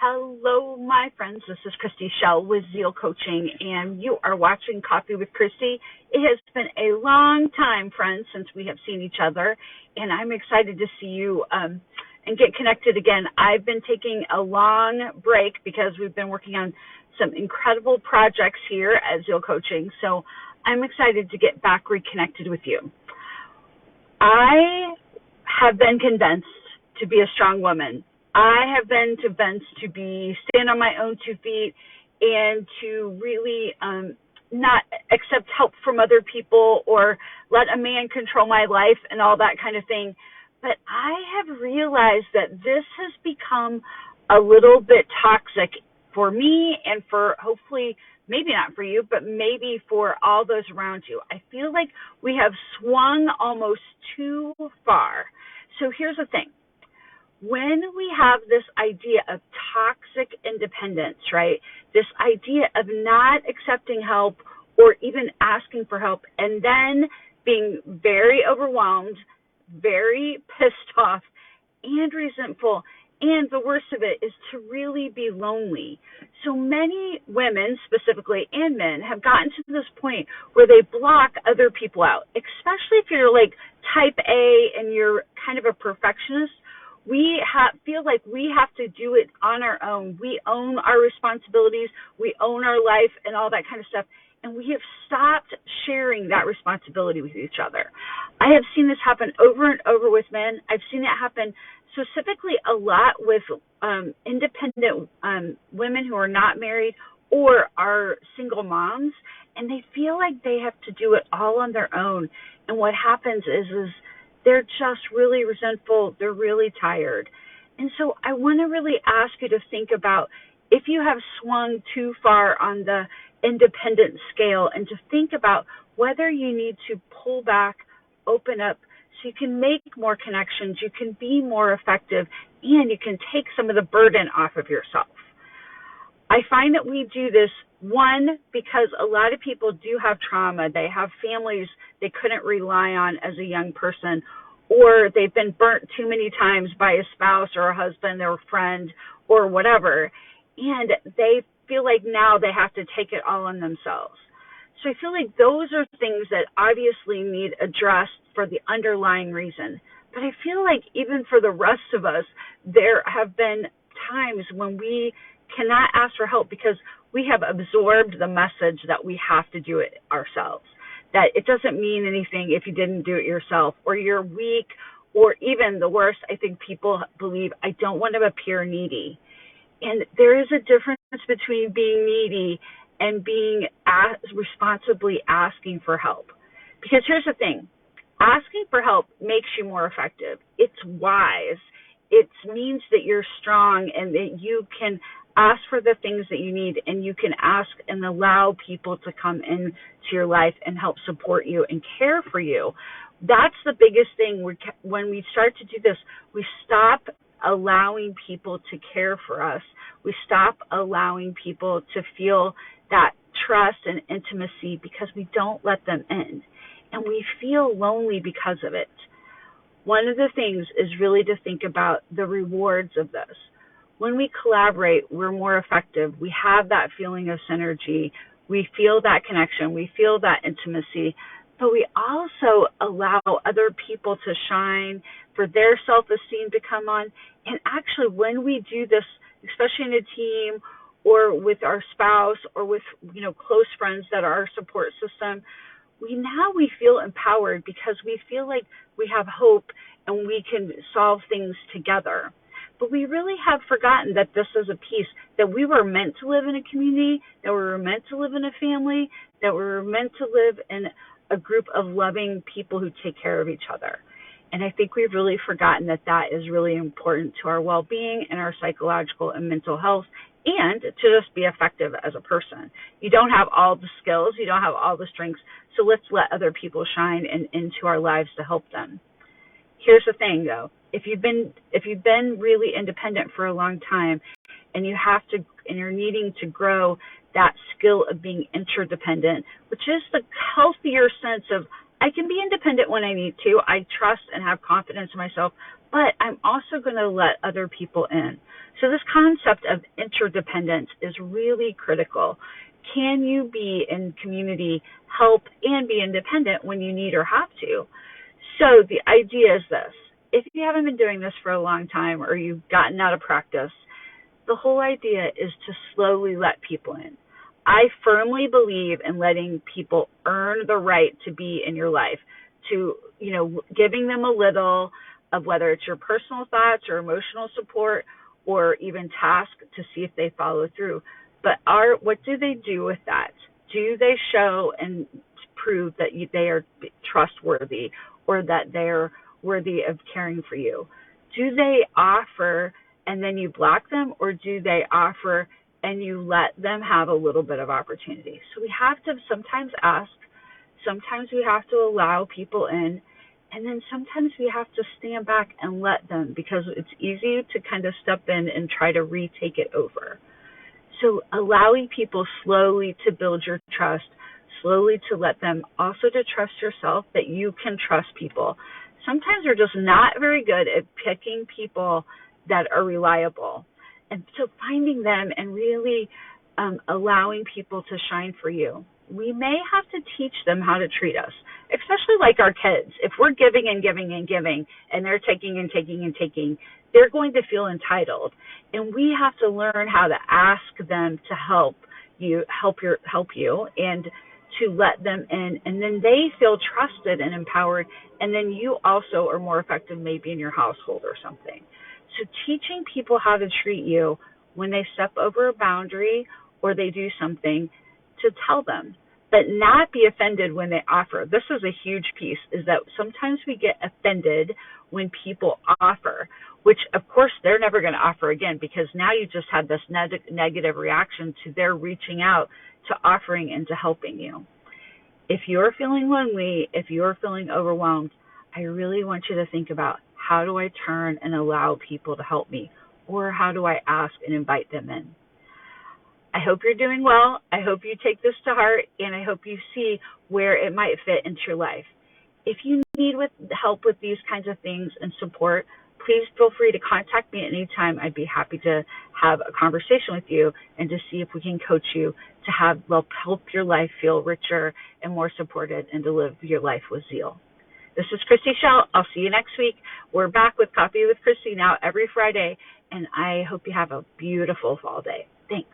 Hello, my friends. This is Christy Shell with Zeal Coaching, and you are watching Coffee with Christy. It has been a long time, friends, since we have seen each other, and I'm excited to see you and get connected again. I've been taking a long break because we've been working on some incredible projects here at Zeal Coaching, so I'm excited to get back reconnected with you. I have been convinced to be a strong woman. I have been convinced to stand on my own 2 feet and to really not accept help from other people or let a man control my life and all that kind of thing. But I have realized that this has become a little bit toxic for me and for hopefully, maybe not for you, but maybe for all those around you. I feel like we have swung almost too far. So here's the thing. When we have this idea of toxic independence, right, this idea of not accepting help or even asking for help and then being very overwhelmed, very pissed off, and resentful, and the worst of it is to really be lonely. So many women specifically and men have gotten to this point where they block other people out, especially if you're like type A and you're kind of a perfectionist. We feel like we have to do it on our own. We own our responsibilities. We own our life and all that kind of stuff. And we have stopped sharing that responsibility with each other. I have seen this happen over and over with men. I've seen it happen specifically a lot with independent women who are not married or are single moms. And they feel like they have to do it all on their own. And what happens is they're just really resentful. They're really tired. And so I want to really ask you to think about if you have swung too far on the independent scale and to think about whether you need to pull back, open up, so you can make more connections, you can be more effective, and you can take some of the burden off of yourself. I find that we do this, one, because a lot of people do have trauma. They have families they couldn't rely on as a young person, or they've been burnt too many times by a spouse or a husband or a friend or whatever, and they feel like now they have to take it all on themselves. So I feel like those are things that obviously need addressed for the underlying reason. But I feel like even for the rest of us, there have been times when we cannot ask for help because we have absorbed the message that we have to do it ourselves, that it doesn't mean anything if you didn't do it yourself, or you're weak, or even the worst, I think people believe, I don't want to appear needy. And there is a difference between being needy and being responsibly asking for help. Because here's the thing, asking for help makes you more effective. It's wise. It means that you're strong and that you can ask for the things that you need, and you can ask and allow people to come into your life and help support you and care for you. That's the biggest thing. When we start to do this, we stop allowing people to care for us. We stop allowing people to feel that trust and intimacy because we don't let them in. And we feel lonely because of it. One of the things is really to think about the rewards of this. When we collaborate, we're more effective. We have that feeling of synergy. We feel that connection. We feel that intimacy. But we also allow other people to shine, for their self-esteem to come on. And actually, when we do this, especially in a team or with our spouse or with close friends that are our support system, we feel empowered because we feel like we have hope and we can solve things together. But we really have forgotten that this is a piece, that we were meant to live in a community, that we were meant to live in a family, that we were meant to live in a group of loving people who take care of each other. And I think we've really forgotten that that is really important to our well-being and our psychological and mental health, and to just be effective as a person. You don't have all the skills, you don't have all the strengths, so let's let other people shine into our lives to help them. Here's the thing, though. If you've been really independent for a long time, and you're needing to grow that skill of being interdependent, which is the healthier sense of I can be independent when I need to. I trust and have confidence in myself, but I'm also going to let other people in. So this concept of interdependence is really critical. Can you be in community, help, and be independent when you need or have to? So the idea is this. If you haven't been doing this for a long time or you've gotten out of practice, the whole idea is to slowly let people in. I firmly believe in letting people earn the right to be in your life, to, giving them a little of whether it's your personal thoughts or emotional support or even tasks to see if they follow through. But what do they do with that? Do they show and prove that they are trustworthy or that they're worthy of caring for you? Do they offer and then you block them, or do they offer and you let them have a little bit of opportunity? So we have to sometimes ask, sometimes we have to allow people in, and then sometimes we have to stand back and let them, because it's easy to kind of step in and try to retake it over. So allowing people slowly to build your trust, slowly to let them also to trust yourself, that you can trust people. Sometimes we're just not very good at picking people that are reliable. And so finding them and really allowing people to shine for you. We may have to teach them how to treat us, especially like our kids. If we're giving and giving and giving, and they're taking and taking and taking, they're going to feel entitled. And we have to learn how to ask them to help you, and to let them in. And then they feel trusted and empowered. And then you also are more effective maybe in your household or something. So teaching people how to treat you when they step over a boundary or they do something, to tell them, but not be offended when they offer. This is a huge piece, is that sometimes we get offended when people offer, which of course they're never going to offer again, because now you just had this negative reaction to their reaching out to offering and to helping you. If you're feeling lonely, if you're feeling overwhelmed, I really want you to think about, how do I turn and allow people to help me? Or how do I ask and invite them in? I hope you're doing well. I hope you take this to heart, and I hope you see where it might fit into your life. If you need help with these kinds of things and support, please feel free to contact me at any time. I'd be happy to have a conversation with you and to see if we can coach you to help your life feel richer and more supported, and to live your life with zeal. This is Christy Shell. I'll see you next week. We're back with Coffee with Christy now every Friday, and I hope you have a beautiful fall day. Thanks.